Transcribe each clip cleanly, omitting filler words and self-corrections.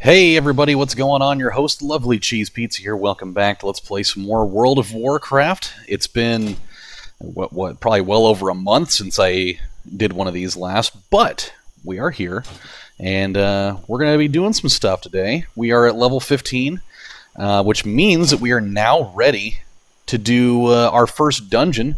Hey everybody, what's going on? Your host, LovelyCheesePizza here. Welcome back to Let's Play some more World of Warcraft. It's been, probably well over a month since I did one of these last, but we are here, and we're going to be doing some stuff today. We are at level 15, which means that we are now ready to do our first dungeon.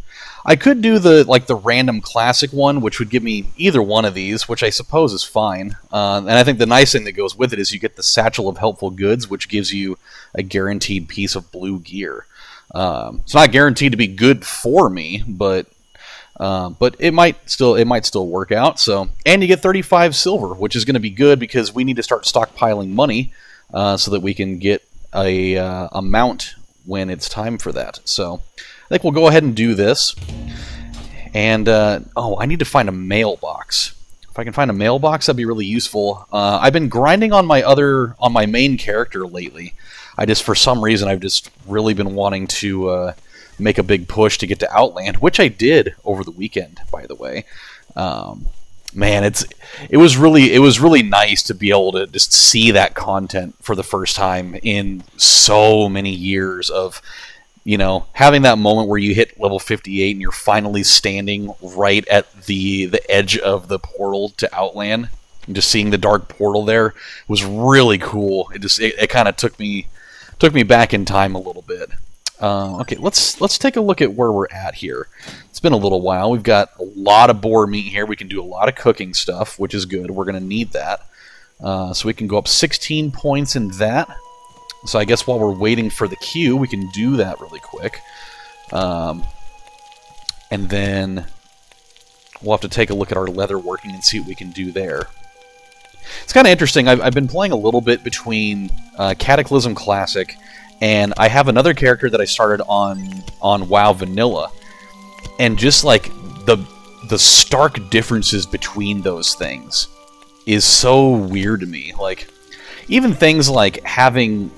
I could do the random classic one, which would give me either one of these, which I suppose is fine. And I think the nice thing that goes with it is you get the Satchel of Helpful Goods, which gives you a guaranteed piece of blue gear. It's not guaranteed to be good for me, but it might still work out. So, and you get 35 silver, which is going to be good because we need to start stockpiling money so that we can get a mount when it's time for that. So I think we'll go ahead and do this. And, oh, I need to find a mailbox. If I can find a mailbox, that'd be really useful. I've been grinding on my main character lately. For some reason, I've just really been wanting to make a big push to get to Outland, which I did over the weekend, by the way. Man, it was really nice to be able to just see that content for the first time in so many years of, you know, having that moment where you hit level 58 and you're finally standing right at the edge of the portal to Outland, and just seeing the dark portal there was really cool. It kind of took me back in time a little bit. Okay, let's take a look at where we're at here. It's been a little while. We've got a lot of boar meat here. We can do a lot of cooking stuff, which is good. We're going to need that. So we can go up 16 points in that. So I guess while we're waiting for the queue, we can do that really quick. And then we'll have to take a look at our leather working and see what we can do there. It's kind of interesting. I've been playing a little bit between Cataclysm Classic, and I have another character that I started on WoW Vanilla. And just like the stark differences between those things is so weird to me. Like, even things like having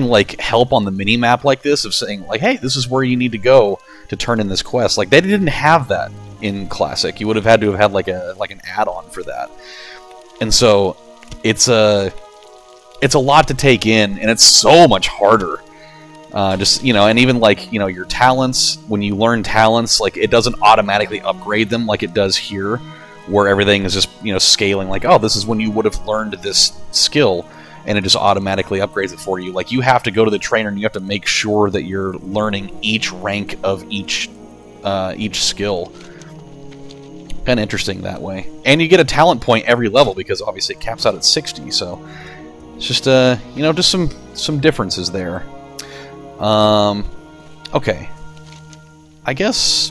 like help on the mini-map like this, of saying like, hey, this is where you need to go to turn in this quest. Like, they didn't have that in Classic. You would have had to have had like an add-on for that. And so it's a lot to take in, and it's so much harder. Just, you know, and even like, you know, your talents, when you learn talents, like, it doesn't automatically upgrade them like it does here, where everything is just, you know, scaling, like, oh, this is when you would have learned this skill, and it just automatically upgrades it for you. Like, you have to go to the trainer and you have to make sure that you're learning each rank of each skill. Kind of interesting that way. And you get a talent point every level, because obviously it caps out at 60, so it's just, you know, just some differences there. Okay. I guess,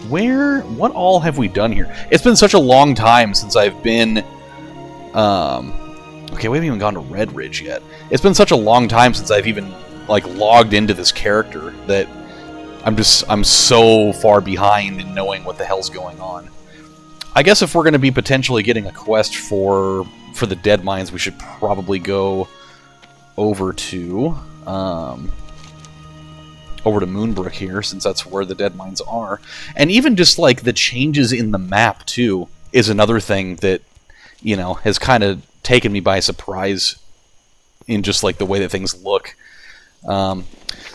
what all have we done here? It's been such a long time since I've been, okay, we haven't even gone to Red Ridge yet. It's been such a long time since I've even, like, logged into this character that I'm so far behind in knowing what the hell's going on. I guess if we're going to be potentially getting a quest for the Dead Mines, we should probably go over to Moonbrook here, since that's where the Dead Mines are. And even just, like, the changes in the map, too, is another thing that, you know, has kind of taken me by surprise in just, like, the way that things look.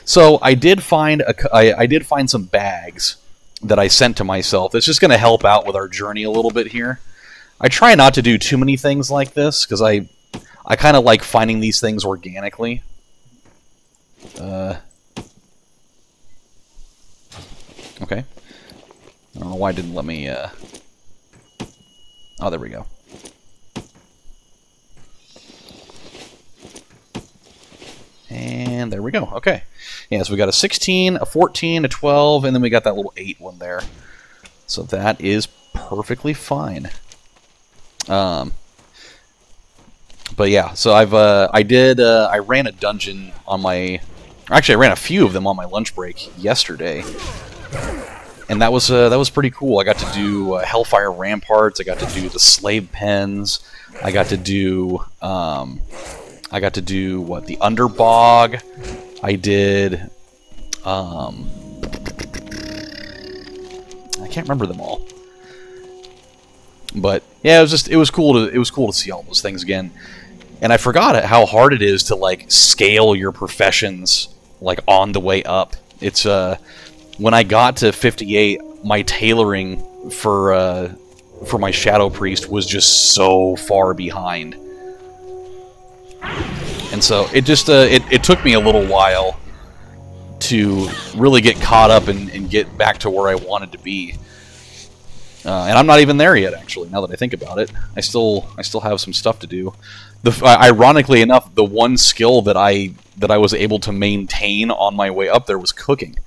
So I did find I did find some bags that I sent to myself. It's just going to help out with our journey a little bit here. I try not to do too many things like this, because I kind of like finding these things organically. Okay. I don't know why it didn't let me, oh, there we go. And there we go. Okay. Yeah, so we got a 16, a 14, a 12, and then we got that little 8 one there. So that is perfectly fine. But yeah, so I ran a dungeon on my... Actually, I ran a few of them on my lunch break yesterday. And that was pretty cool. I got to do Hellfire Ramparts. I got to do the Slave Pens. I got to do what, the Underbog. I did I can't remember them all. But yeah, it was cool to see all those things again. And I forgot how hard it is to, like, scale your professions, like, on the way up. It's, when I got to 58, my tailoring for my Shadow Priest was just so far behind. And so it just, it took me a little while to really get caught up and get back to where I wanted to be. And I'm not even there yet, actually, now that I think about it. I still have some stuff to do. Ironically enough, the one skill that I was able to maintain on my way up there was cooking.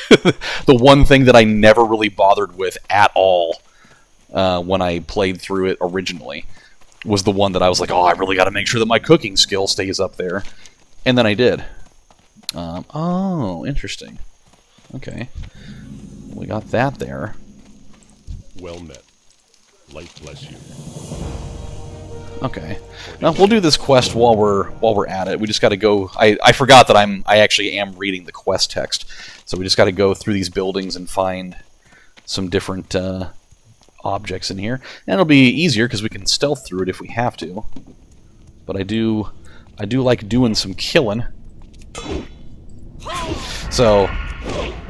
The one thing that I never really bothered with at all when I played through it originally was the one that I was like, oh, I really got to make sure that my cooking skill stays up there. And then I did. Oh, interesting. Okay. We got that there. Well met. Light bless you. Okay. Now we'll do this quest while we're at it. We just got to go. I forgot that I actually am reading the quest text, so we just got to go through these buildings and find some different objects in here. And it'll be easier because we can stealth through it if we have to. But I do like doing some killing. So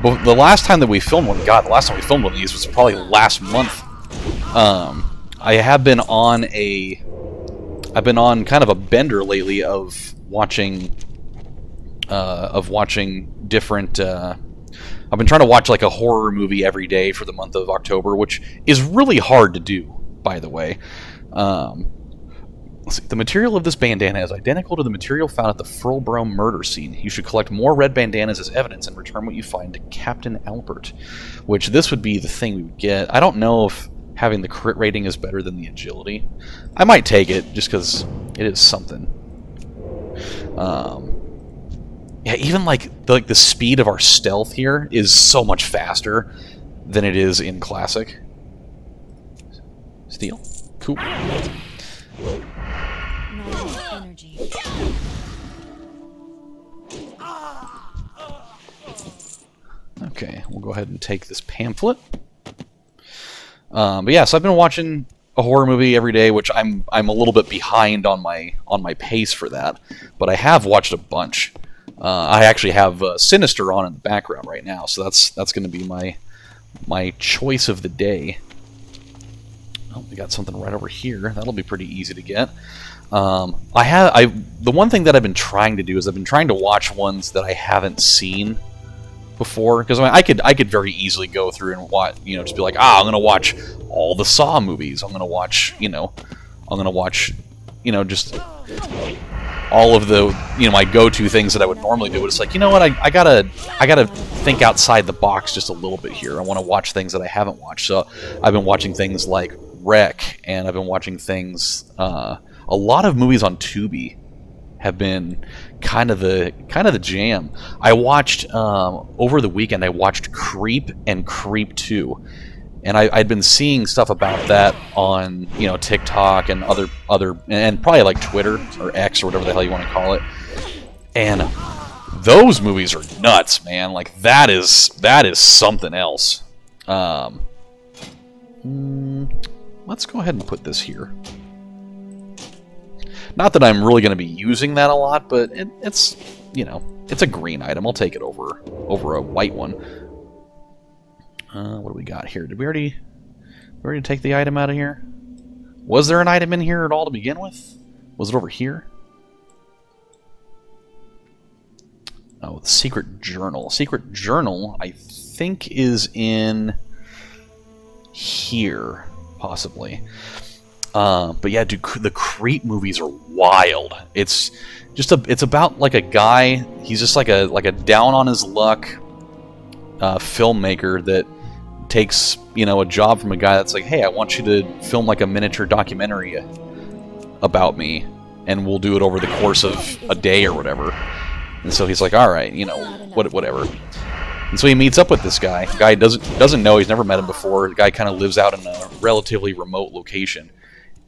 the last time that we filmed one, God, the last time we filmed one of these was probably last month. I have been on I've been on kind of a bender lately of watching different. I've been trying to watch like a horror movie every day for the month of October, which is really hard to do, by the way. Let's see. The material of this bandana is identical to the material found at the Furlborough murder scene. You should collect more red bandanas as evidence and return what you find to Captain Albert. Which this would be the thing we would get. I don't know if having the crit rating is better than the agility. I might take it just because it is something. Yeah, even like the speed of our stealth here is so much faster than it is in Classic. Steel. Cool. Energy. Okay, we'll go ahead and take this pamphlet. But yeah, so I've been watching a horror movie every day, which I'm a little bit behind on my pace for that, but I have watched a bunch. I actually have Sinister on in the background right now, so that's going to be my choice of the day. Oh, we got something right over here. That'll be pretty easy to get. The one thing that I've been trying to do is I've been trying to watch ones that I haven't seen before, because I could very easily go through and watch, just be like, I'm gonna watch all the Saw movies. I'm gonna watch, just all of the, my go-to things that I would normally do. But it's like, you know what? I gotta think outside the box just a little bit here. I want to watch things that I haven't watched. So I've been watching things like Wreck, and I've been watching things. A lot of movies on Tubi have been kind of the jam. I watched over the weekend. I watched Creep and Creep 2, and I'd been seeing stuff about that on TikTok and other and probably like Twitter or X or whatever the hell you want to call it. And those movies are nuts, man. Like that is something else. Let's go ahead and put this here. Not that I'm really going to be using that a lot, but it's it's a green item. I'll take it over a white one. What do we got here? Did we already take the item out of here? Was there an item in here at all to begin with? Was it over here? Oh, the secret journal. Secret journal, I think, is in here, possibly. But yeah, dude, the Creep movies are wild. It's about like a guy. He's just like a down on his luck filmmaker that takes a job from a guy that's like, hey, I want you to film like a miniature documentary about me, and we'll do it over the course of a day or whatever. And so he's like, all right, whatever. And so he meets up with this guy. The guy doesn't know. He's never met him before. The guy kind of lives out in a relatively remote location.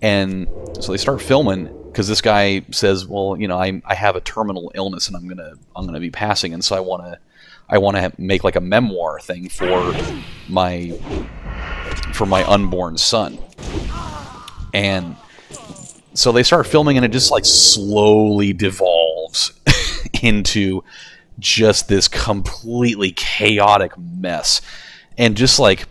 And so they start filming because this guy says, well, I have a terminal illness and I'm gonna be passing, and so I want to make like a memoir thing for my unborn son. And so they start filming, and it just like slowly devolves into just this completely chaotic mess. And just like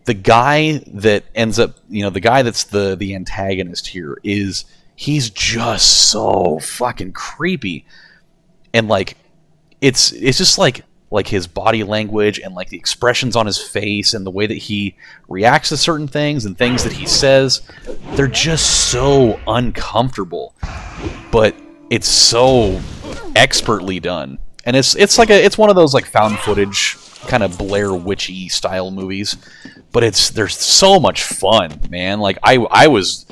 the guy that ends up, the guy that's the antagonist here he's just so fucking creepy. And like it's just like his body language and like the expressions on his face and the way that he reacts to certain things and things that he says, they're just so uncomfortable, but it's so expertly done. And it's one of those like found footage kind of Blair Witchy style movies, but there's so much fun, man. Like I was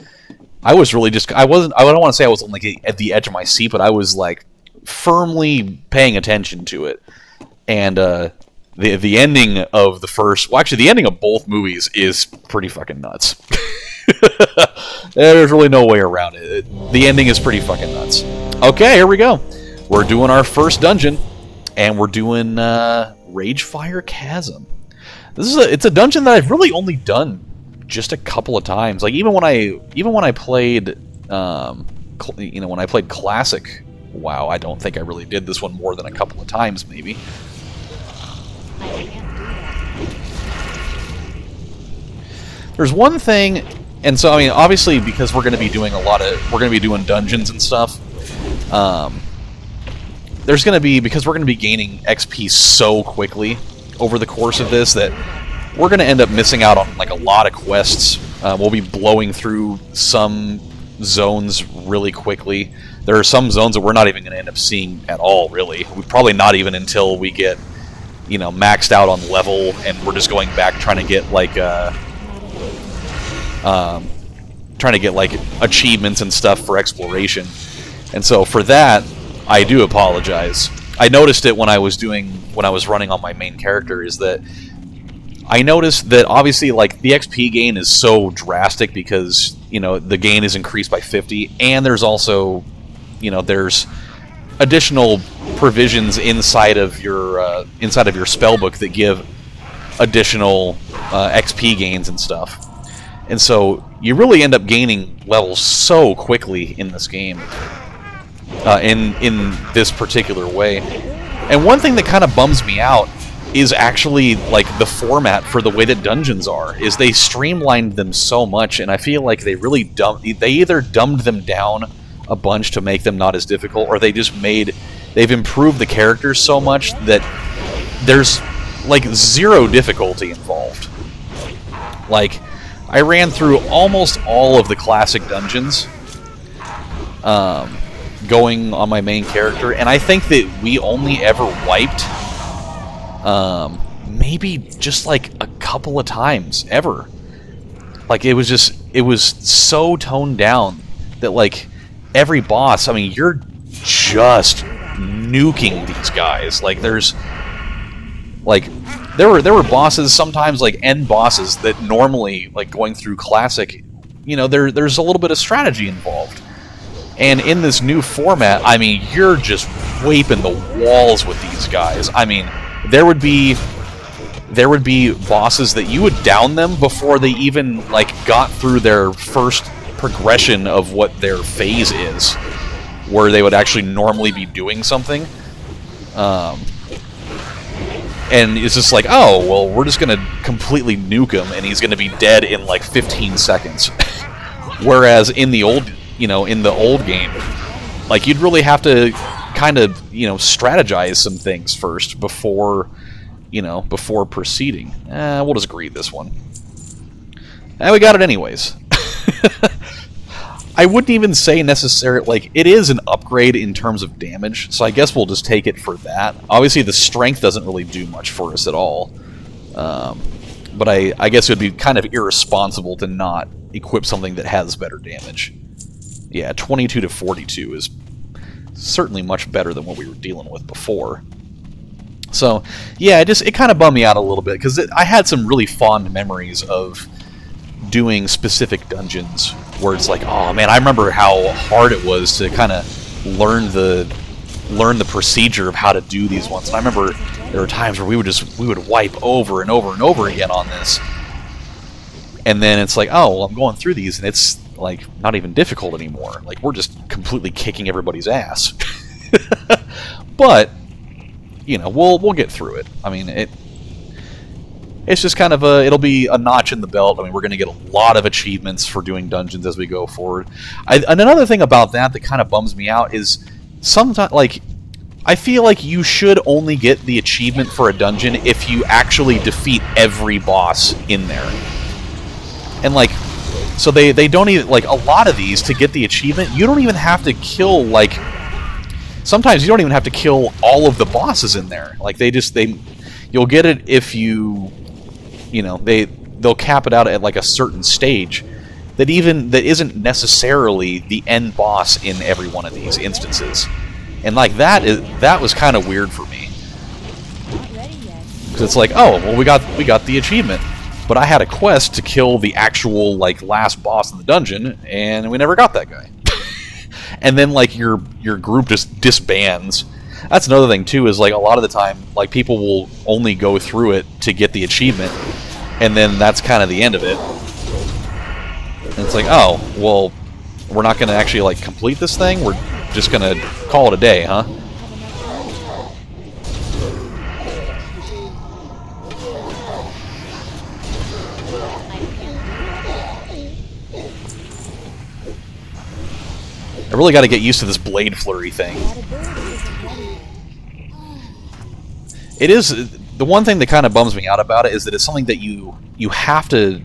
really just I don't want to say I was like at the edge of my seat, but I was like firmly paying attention to it. And the ending of the ending of both movies is pretty fucking nuts. There's really no way around it. The ending is pretty fucking nuts. Okay, here we go. We're doing our first dungeon, and we're doing Ragefire Chasm. It's a dungeon that I've really only done just a couple of times. Like even when I played when I played Classic WoW, I don't think I really did this one more than a couple of times, maybe. There's one thing, and so I mean, obviously, because we're going to be doing dungeons and stuff. Because we're going to be gaining XP so quickly over the course of this that we're going to end up missing out on like a lot of quests. We'll be blowing through some zones really quickly. There are some zones that we're not even going to end up seeing at all, really. Probably not even until we get, maxed out on level, and we're just going back trying to get like achievements and stuff for exploration. And so for that, I do apologize. I noticed it when I was running on my main character, is that I noticed that obviously like the XP gain is so drastic because the gain is increased by 50, and there's also there's additional provisions inside of your spellbook that give additional XP gains and stuff. And so you really end up gaining levels so quickly in this game, in this particular way. And one thing that kind of bums me out is actually like the format for the way that dungeons are. Is they streamlined them so much, and I feel like they either dumbed them down a bunch to make them not as difficult, or they've improved the characters so much that there's like zero difficulty involved. Like, I ran through almost all of the classic dungeons going on my main character, and I think that we only ever wiped maybe just like a couple of times ever. Like it was so toned down that like every boss, I mean, you're just nuking these guys. Like there were bosses sometimes, like end bosses, that normally, like going through classic, there's a little bit of strategy involved. And in this new format, I mean, you're just waping the walls with these guys. I mean, there would be bosses that you would down them before they even like got through their first progression of what their phase is, where they would actually normally be doing something. And it's just like, oh, well, we're just going to completely nuke him, and he's going to be dead in like 15 seconds. Whereas in the old game, like you'd really have to kind of, strategize some things first before proceeding. We'll just greet this one. And we got it anyways. I wouldn't even say necessarily, like, it is an upgrade in terms of damage, so I guess we'll just take it for that. Obviously, the strength doesn't really do much for us at all. But I guess it would be kind of irresponsible to not equip something that has better damage. Yeah, 22 to 42 is certainly much better than what we were dealing with before. So, yeah, it kind of bummed me out a little bit, because I had some really fond memories of doing specific dungeons where it's like, oh man, I remember how hard it was to kind of learn the procedure of how to do these ones. And I remember there were times where we would wipe over and over and over again on this, and then it's like, oh, well, I'm going through these, and it's like, not even difficult anymore. Like, we're just completely kicking everybody's ass. But, you know, we'll get through it. I mean, it's just kind of it'll be a notch in the belt. I mean, we're going to get a lot of achievements for doing dungeons as we go forward. And another thing about that kind of bums me out is sometimes, like, I feel like you should only get the achievement for a dungeon if you actually defeat every boss in there. And, like, so they don't even, like, a lot of these, to get the achievement, you don't even have to kill, like, sometimes you don't even have to kill all of the bosses in there. Like, you'll get it if you know, they'll cap it out at, like, a certain stage that isn't necessarily the end boss in every one of these instances. And, like, that was kind of weird for me. Because it's like, oh, well, we got the achievement, but I had a quest to kill the actual, like, last boss in the dungeon, and we never got that guy. And then, like, your group just disbands. That's another thing, too, is, like, a lot of the time, like, people will only go through it to get the achievement, and then that's kind of the end of it. And it's like, oh, well, we're not going to actually, like, complete this thing? We're just going to call it a day, huh? I really got to get used to this blade flurry thing. It is the one thing that kind of bums me out about it is that it's something that you have to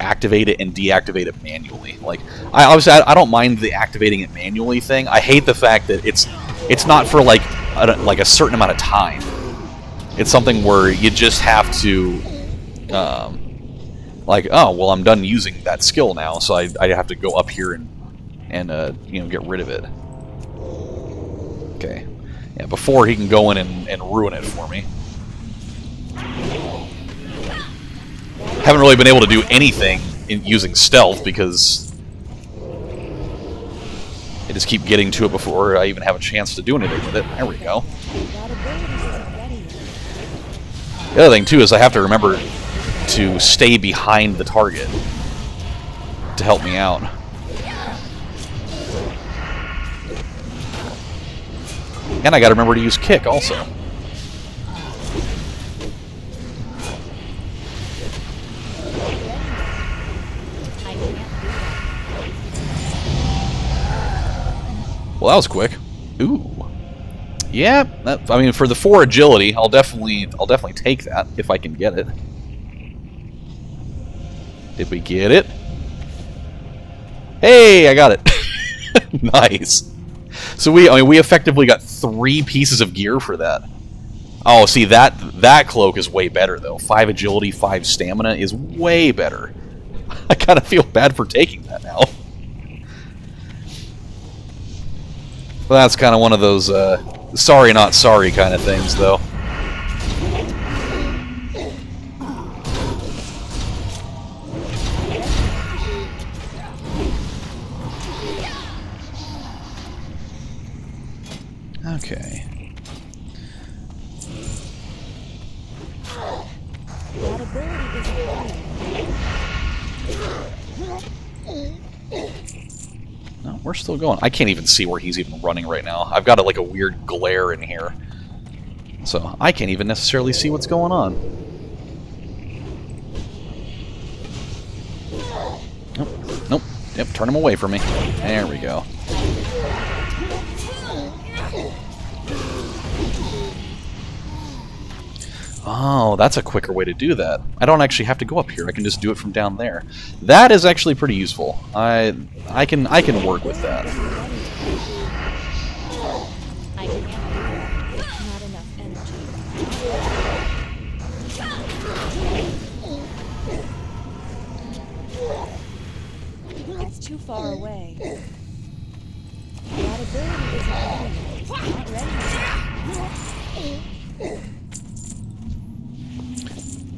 activate it and deactivate it manually. Like, I don't mind the activating it manually thing. I hate the fact that it's not for like a certain amount of time. It's something where you just have to like, oh well, I'm done using that skill now, so I have to go up here and you know, get rid of it. Okay. Yeah, before he can go in and ruin it for me. Haven't really been able to do anything using stealth because I just keep getting to it before I even have a chance to do anything with it. There we go. The other thing, too, is I have to remember to stay behind the target to help me out. And I gotta remember to use kick also. Well, that was quick. Ooh. Yeah, I mean, for the 4 agility, I'll definitely take that if I can get it. Did we get it? Hey, I got it. Nice. So we effectively got 3 pieces of gear for that. Oh, see, that cloak is way better though. 5 agility, 5 stamina is way better. I kind of feel bad for taking that now. Well, that's kind of one of those sorry not sorry kind of things though. Okay. No, we're still going. I can't even see where he's even running right now. I've got like a weird glare in here. So I can't even necessarily see what's going on. Nope. Nope. Yep, turn him away from me. There we go. Oh, that's a quicker way to do that. I don't actually have to go up here. I can just do it from down there. That is actually pretty useful. I can work with that. It's too far away. That ability isn't not ready.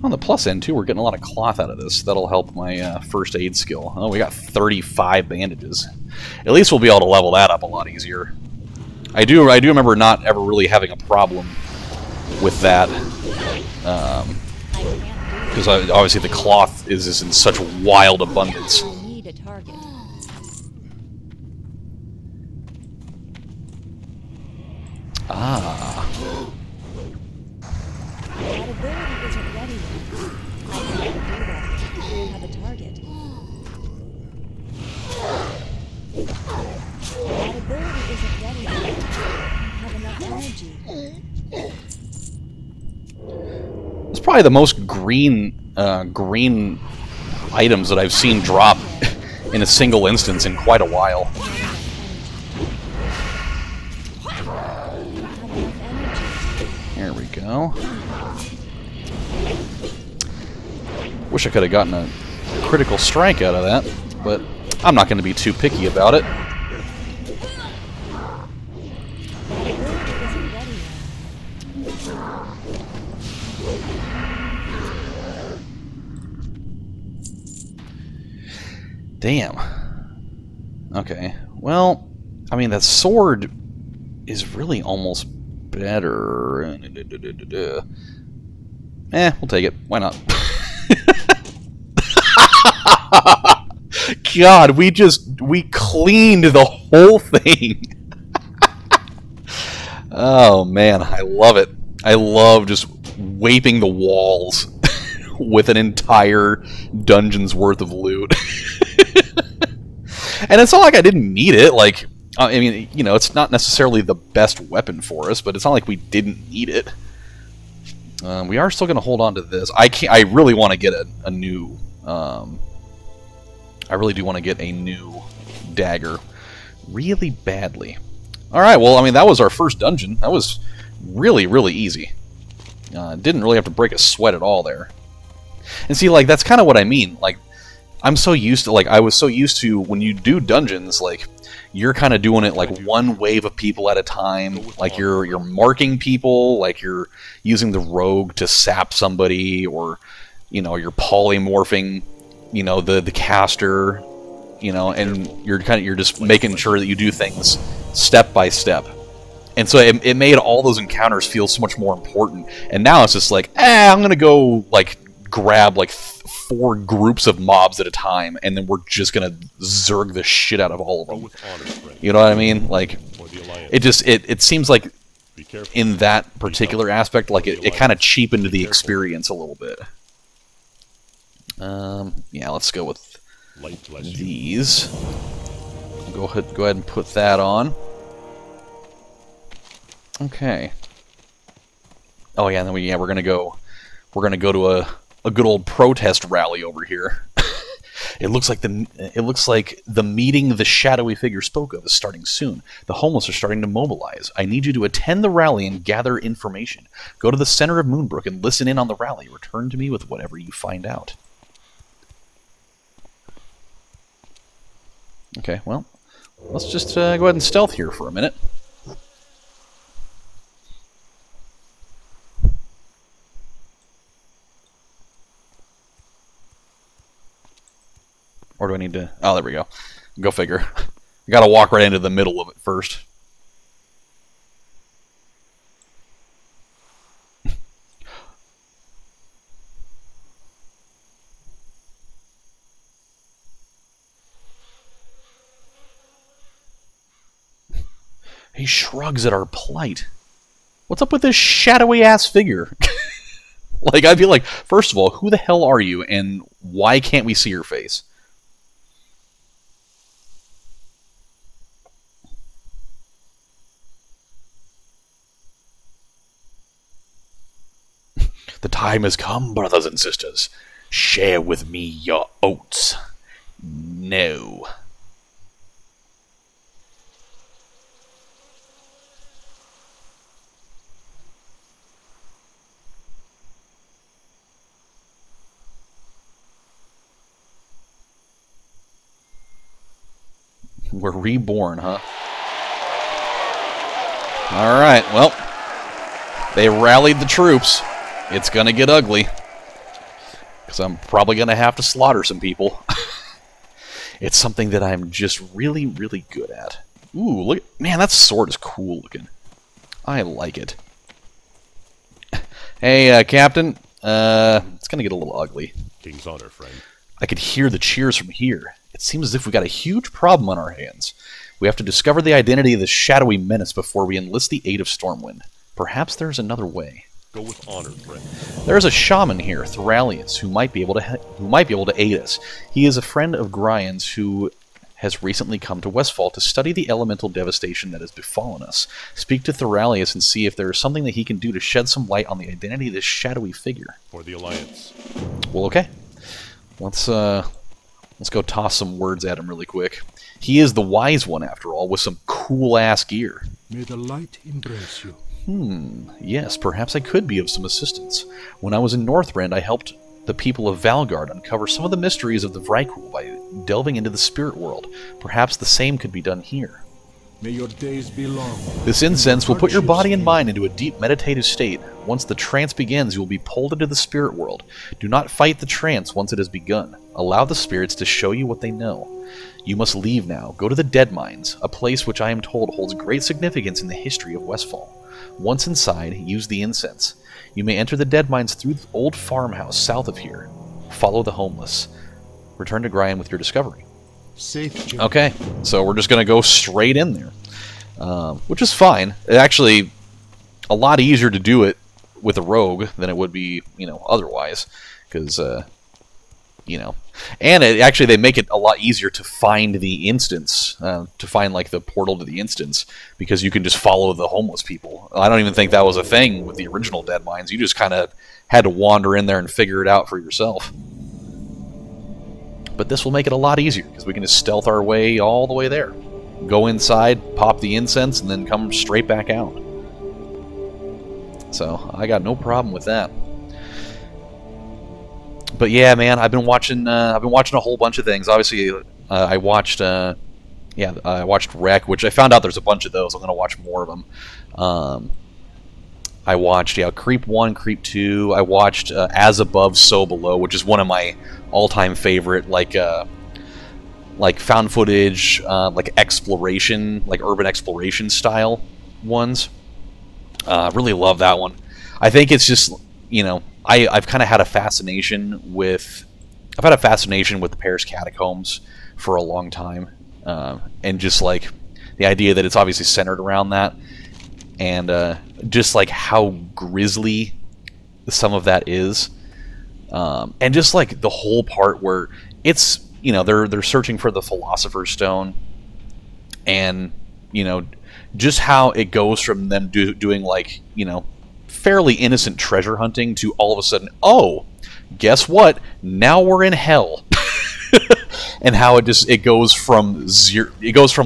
On the plus end, too, we're getting a lot of cloth out of this. That'll help my first aid skill. Oh, we got 35 bandages. At least we'll be able to level that up a lot easier. I do remember not ever really having a problem with that. Because obviously the cloth is in such wild abundance. Need a target. Ah. That ability isn't ready yet. I can do that. I don't have a target. That ability isn't ready yet. I don't have enough energy. It's probably the most green items that I've seen drop in a single instance in quite a while. There we go. Wish I could have gotten a critical strike out of that, but I'm not going to be too picky about it. Damn. Okay. Well, I mean, that sword is really almost better. We'll take it. Why not? God, we cleaned the whole thing. Oh, man, I love it. I love just waping the walls with an entire dungeon's worth of loot. And it's not like I didn't need it. Like, I mean, you know, it's not necessarily the best weapon for us, but it's not like we didn't need it. We are still going to hold on to this. I really want to get a new. I really do want to get a new dagger, really badly. All right. Well, I mean, that was our first dungeon. That was really, really easy. Didn't really have to break a sweat at all there. And see, like, that's kind of what I mean. Like, I'm so used to, like, I was so used to when you do dungeons, like, you're kind of doing it like one wave of people at a time. Like, you're marking people, like you're using the rogue to sap somebody, or, you know, you're polymorphing, you know, the caster, you know, and you're just making sure that you do things step by step. And so it made all those encounters feel so much more important. And now it's just like, I'm gonna go, like, grab like 4 groups of mobs at a time, and then we're just gonna zerg the shit out of all of them. You know what I mean? Like, it seems like in that particular aspect, like it kind of cheapened the experience a little bit. Yeah, let's go with these. Go ahead and put that on. Okay. Oh yeah, and then we're gonna go to a good old protest rally over here. It looks like the meeting the shadowy figure spoke of is starting soon. The homeless are starting to mobilize. I need you to attend the rally and gather information. Go to the center of Moonbrook and listen in on the rally. Return to me with whatever you find out. Okay, well, let's just go ahead and stealth here for a minute. Or do I need to... Oh, there we go. Go figure. I gotta walk right into the middle of it first. He shrugs at our plight. What's up with this shadowy-ass figure? Like, I'd be like, first of all, who the hell are you, and why can't we see your face? The time has come, brothers and sisters. Share with me your oats. No. We're reborn, huh? Alright, well, they rallied the troops. It's gonna get ugly. Because I'm probably gonna have to slaughter some people. It's something that I'm just really, really good at. Ooh, look, man, that sword is cool looking. I like it. Hey, Captain. It's gonna get a little ugly. King's honor, friend. I could hear the cheers from here. It seems as if we got a huge problem on our hands. We have to discover the identity of this shadowy menace before we enlist the aid of Stormwind. Perhaps there's another way. Go with honor, friend. There is a shaman here, Thoralius, who might be able to aid us. He is a friend of Gryan's who has recently come to Westfall to study the elemental devastation that has befallen us. Speak to Thoralius and see if there is something that he can do to shed some light on the identity of this shadowy figure. For the Alliance. Well, okay. Let's go toss some words at him really quick. He is the wise one, after all, with some cool-ass gear. May the light embrace you. Yes, perhaps I could be of some assistance. When I was in Northrend, I helped the people of Valgard uncover some of the mysteries of the Vrykul by delving into the spirit world. Perhaps the same could be done here. May your days be long. This incense will put your body and mind into a deep meditative state. Once the trance begins, you will be pulled into the spirit world. Do not fight the trance once it has begun. Allow the spirits to show you what they know. You must leave now. Go to the Dead Mines, a place which I am told holds great significance in the history of Westfall. Once inside, use the incense. You may enter the Dead Mines through the old farmhouse south of here. Follow the homeless. Return to Gryan with your discovery. Safe journey. Okay, so we're just going to go straight in there, which is fine. It's actually a lot easier to do it with a rogue than it would be, otherwise, because, and actually they make it a lot easier to find the instance, to find, like, the portal to the instance, because you can just follow the homeless people. I don't even think that was a thing with the original Dead Mines. You just kind of had to wander in there and figure it out for yourself. But this will make it a lot easier, because we can just stealth our way all the way there. Go inside, pop the incense, and then come straight back out. So, I got no problem with that. But yeah, man, I've been watching a whole bunch of things. Obviously, I watched Wreck, which I found out there's a bunch of those. I'm going to watch more of them. I watched, Creep 1, Creep 2. I watched As Above, So Below, which is one of my all-time favorite, like found footage, like exploration, like urban exploration style ones. Really love that one. I think it's just, I've kind of had a fascination with the Paris catacombs for a long time, and just like the idea that it's obviously centered around that. And just like how grisly some of that is, and just like the whole part where it's they're searching for the Philosopher's Stone, and just how it goes from them doing like fairly innocent treasure hunting to all of a sudden, oh, guess what? Now we're in hell, and how it goes from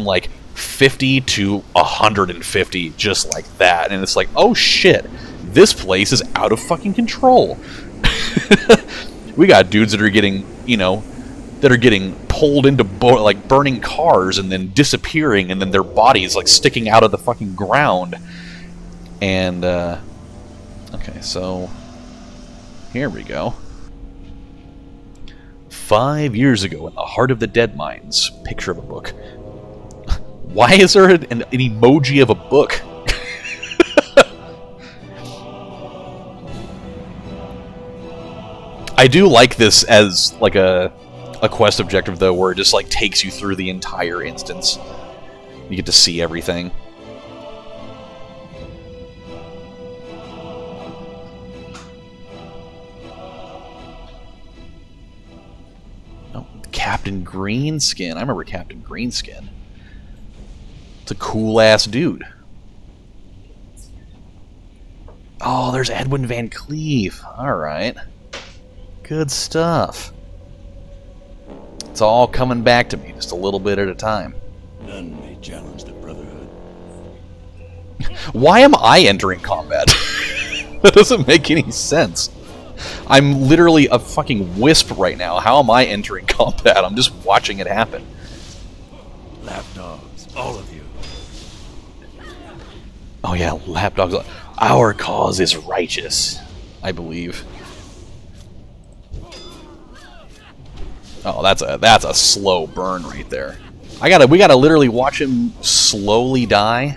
like 50 to 150 just like that, and it's like, oh shit, this place is out of fucking control. We got dudes that are getting pulled into like burning cars and then disappearing, and then their bodies like sticking out of the fucking ground. And okay, so here we go. 5 years ago, in the heart of the Dead Mines, picture of a book. Why is there an emoji of a book? I do like this as like a quest objective, though, where it just like takes you through the entire instance. You get to see everything. Oh, Captain Greenskin. I remember Captain Greenskin. It's a cool-ass dude. Oh, there's Edwin Van Cleef. Alright. Good stuff. It's all coming back to me, just a little bit at a time. None may challenge the Brotherhood. Why am I entering combat? That doesn't make any sense. I'm literally a fucking wisp right now. How am I entering combat? I'm just watching it happen. Lapdogs, all of you. Oh yeah, lapdogs. Our cause is righteous, I believe. Oh, that's a slow burn right there. We gotta literally watch him slowly die.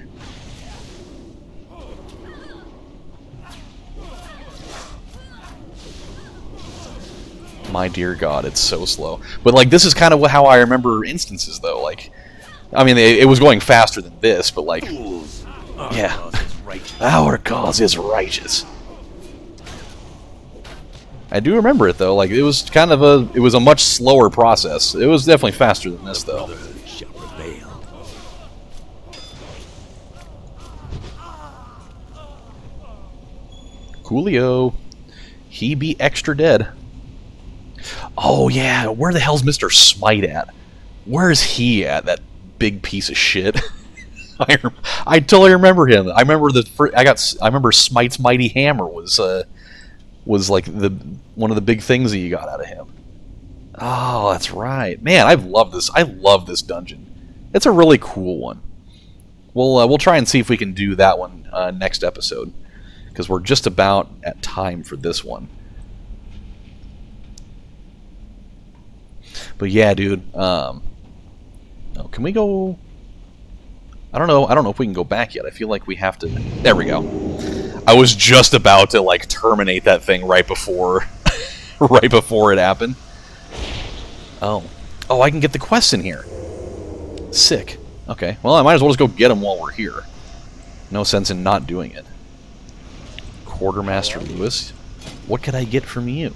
My dear God, it's so slow. But like, this is kind of how I remember instances, though. Like, I mean, it was going faster than this, but like, yeah, our cause is righteous. I do remember it though. Like it was kind of a much slower process. It was definitely faster than this though. Coolio, he be extra dead. Oh yeah, where the hell's Mr. Smite at? Where's he at? That big piece of shit. I totally remember him. I remember I remember Smite's mighty hammer was like one of the big things that you got out of him. Oh, that's right. Man, I love this. I love this dungeon. It's a really cool one. We'll try and see if we can do that one next episode, because we're just about at time for this one. But yeah, dude. Oh, can we go? I don't know if we can go back yet. I feel like we have to. There we go. I was just about to like terminate that thing right before it happened. Oh, I can get the quests in here. Sick. Okay. Well, I might as well just go get them while we're here. No sense in not doing it. Quartermaster Lewis, what could I get from you?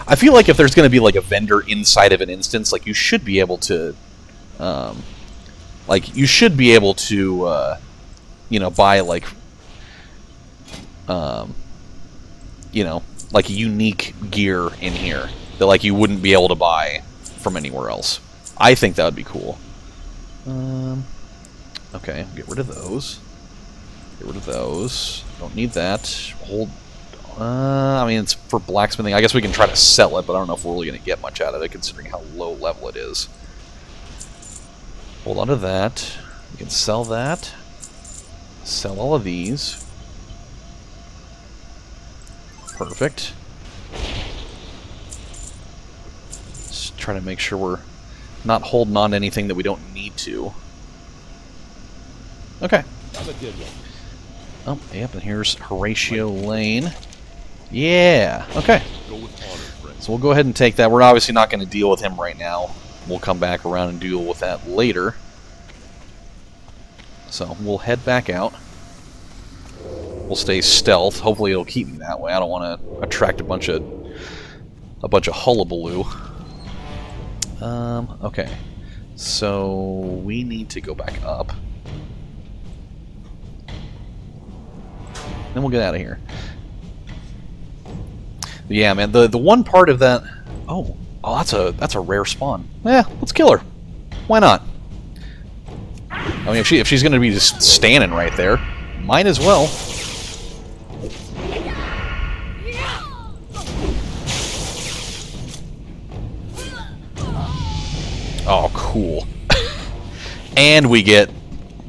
I feel like if there's going to be like a vendor inside of an instance, like you should be able to, you know, buy like, you know, like unique gear in here that like you wouldn't be able to buy from anywhere else. I think that would be cool. Okay, get rid of those. Get rid of those. Don't need that. Hold. I mean, it's for blacksmithing. I guess we can try to sell it, but I don't know if we're really going to get much out of it, considering how low level it is. Hold on to that. We can sell that. Sell all of these. Perfect. Just try to make sure we're not holding on to anything that we don't need to. Okay. Oh, yep, and here's Horatio Lane. Yeah, okay. So we'll go ahead and take that. We're obviously not going to deal with him right now. We'll come back around and deal with that later. So we'll head back out. We'll stay stealth. Hopefully it'll keep me that way. I don't want to attract a bunch of hullabaloo. Okay. So we need to go back up. Then we'll get out of here. But yeah, man, the one part of that. Oh, that's a rare spawn. Yeah, let's kill her. Why not? I mean, if she's gonna be just standing right there, might as well. Oh, cool. And we get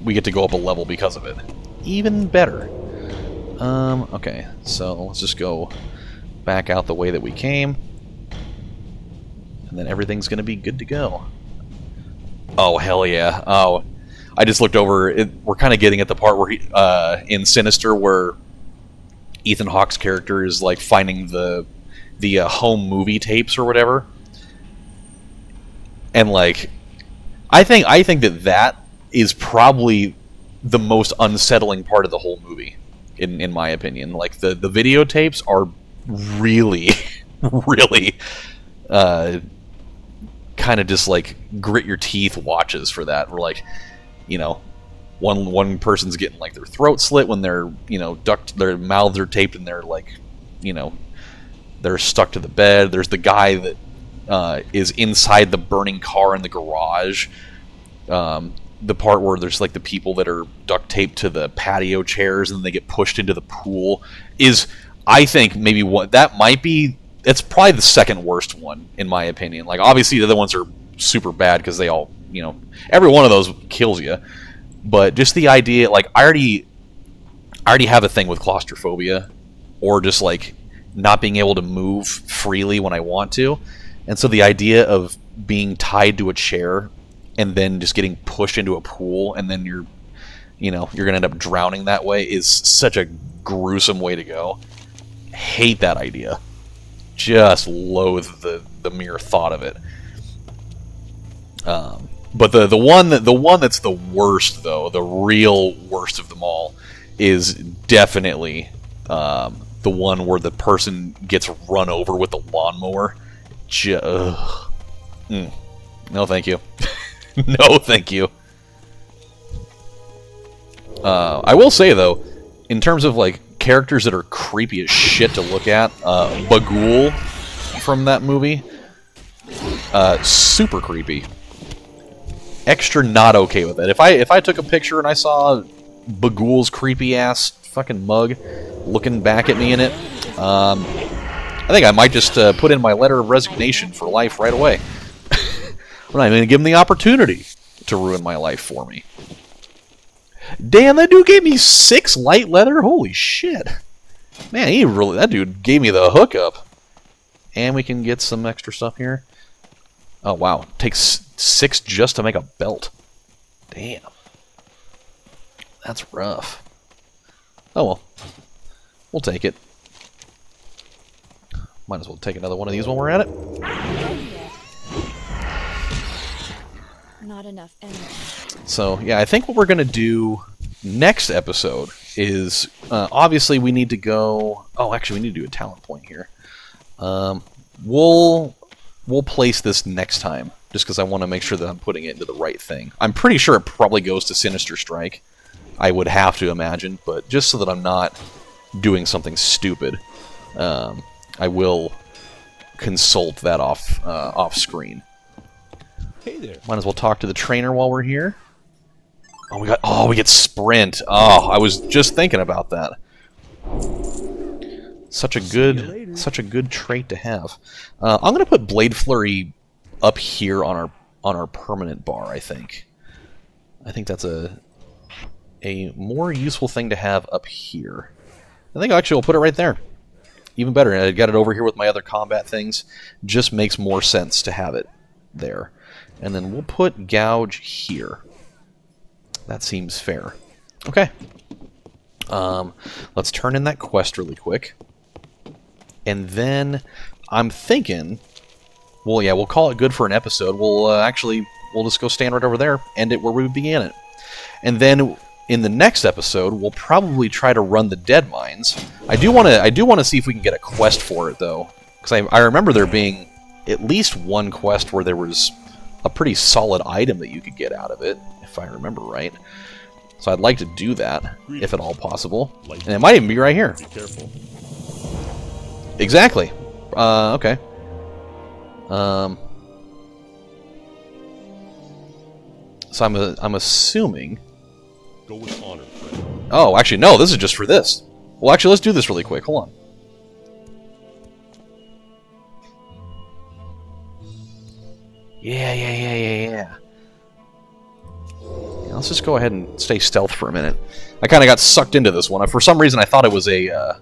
to go up a level because of it. Even better. Okay, so let's just go back out the way that we came. And then everything's going to be good to go. Oh, hell yeah. Oh, I just looked over. We're kind of getting at the part where in Sinister where Ethan Hawke's character is like finding the home movie tapes or whatever. And like, I think that is probably the most unsettling part of the whole movie, in my opinion. Like the videotapes are really, really kind of just like grit your teeth watches for that. We're like, you know, one person's getting like their throat slit when they're, you know, their mouths are taped and they're like, you know, they're stuck to the bed. There's the guy that is inside the burning car in the garage. The part where there's like the people that are duct taped to the patio chairs and they get pushed into the pool is, I think, maybe what that might be. It's probably the second worst one in my opinion. Like obviously the other ones are super bad because they all, you know, every one of those kills you. But just the idea, like I already have a thing with claustrophobia, or just like not being able to move freely when I want to, and so the idea of being tied to a chair and then just getting pushed into a pool and then you're gonna end up drowning that way is such a gruesome way to go. Hate that idea. Just loathe the mere thought of it. But the one that's the worst, though, the real worst of them all, is definitely the one where the person gets run over with the lawnmower. No, thank you. No, thank you. I will say, though, in terms of like characters that are creepy as shit to look at, Bagul from that movie, super creepy. Extra not okay with it. If I took a picture and I saw Bagul's creepy ass fucking mug looking back at me in it, I think I might just put in my letter of resignation for life right away. I'm not even gonna give him the opportunity to ruin my life for me. Damn, that dude gave me 6 light leather? Holy shit. Man, that dude gave me the hookup. And we can get some extra stuff here. Oh, wow. Takes 6 just to make a belt. Damn. That's rough. Oh, well. We'll take it. Might as well take another one of these while we're at it. Not enough energy. So, yeah, I think what we're going to do next episode is, obviously we need to go... Oh, actually, we need to do a talent point here. We'll place this next time, just because I want to make sure that I'm putting it into the right thing. I'm pretty sure it probably goes to Sinister Strike. I would have to imagine, but just so that I'm not doing something stupid, I will consult that off screen. Hey there. Might as well talk to the trainer while we're here. Oh, we get sprint. Oh, I was just thinking about that. Such a good trait to have. I'm gonna put Blade Flurry up here on our permanent bar. I think that's a more useful thing to have up here. I think actually I'll put it right there. Even better. I got it over here with my other combat things. Just makes more sense to have it there. And then we'll put Gouge here. That seems fair. Okay. Let's turn in that quest really quick. And then I'm thinking, well, yeah, we'll call it good for an episode. We'll just go stand right over there, end it where we began it. And then in the next episode, we'll probably try to run the Dead Mines. I do want to see if we can get a quest for it, though. Because I remember there being at least one quest where there was a pretty solid item that you could get out of it, if I remember right. So I'd like to do that, if at all possible. And it might even be right here. Be careful. Exactly. Okay. So I'm assuming... Go with honor, friend. Oh, actually, no, this is just for this. Well, actually, let's do this really quick. Hold on. Yeah. Let's just go ahead and stay stealth for a minute. I kind of got sucked into this one. For some reason, I thought it was I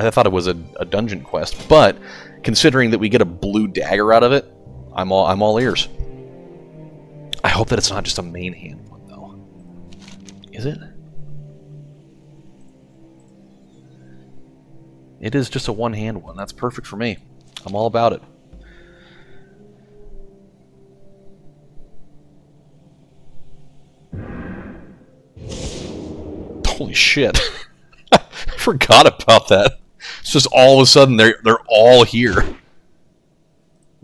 thought it was a dungeon quest, but considering that we get a blue dagger out of it, I'm all ears. I hope that it's not just a main hand one, though. Is it? It is just a one-hand one. That's perfect for me. I'm all about it. Holy shit. I forgot about that. It's just all of a sudden they're all here.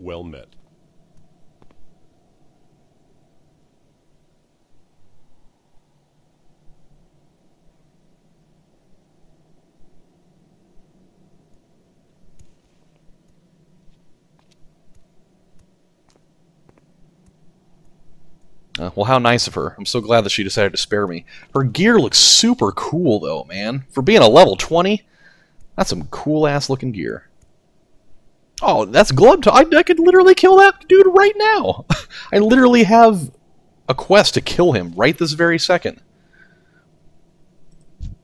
Well met. Well, how nice of her. I'm so glad that she decided to spare me. Her gear looks super cool, though, man. For being a level 20, that's some cool-ass looking gear. Oh, that's glove. I could literally kill that dude right now. I literally have a quest to kill him right this very second.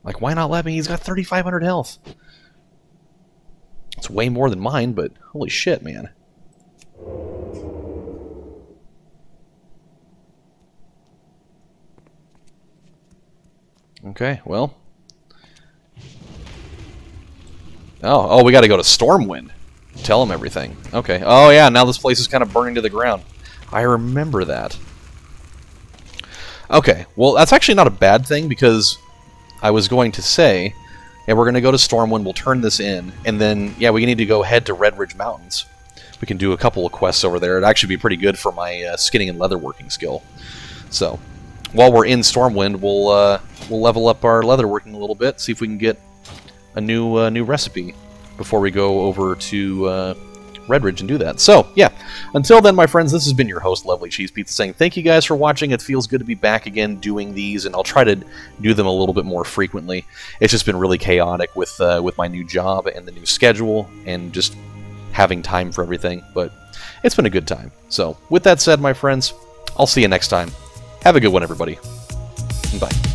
Like, why not let me? He's got 3,500 health. It's way more than mine, but holy shit, man. Okay, well. Oh, we gotta go to Stormwind. Tell him everything. Okay. Oh, yeah, now this place is kind of burning to the ground. I remember that. Okay, well, that's actually not a bad thing, because I was going to say, yeah, we're going to go to Stormwind, we'll turn this in, and then, yeah, we need to go head to Red Ridge Mountains. We can do a couple of quests over there. It'd actually be pretty good for my skinning and leatherworking skill. So, while we're in Stormwind, we'll level up our leatherworking a little bit, see if we can get a new recipe before we go over to Red Ridge and do that. So, yeah, until then, my friends, this has been your host, LovelyCheesePizza, saying thank you guys for watching. It feels good to be back again doing these, and I'll try to do them a little bit more frequently. It's just been really chaotic with my new job and the new schedule, and just having time for everything, but it's been a good time. So, with that said, my friends, I'll see you next time. Have a good one, everybody. Bye.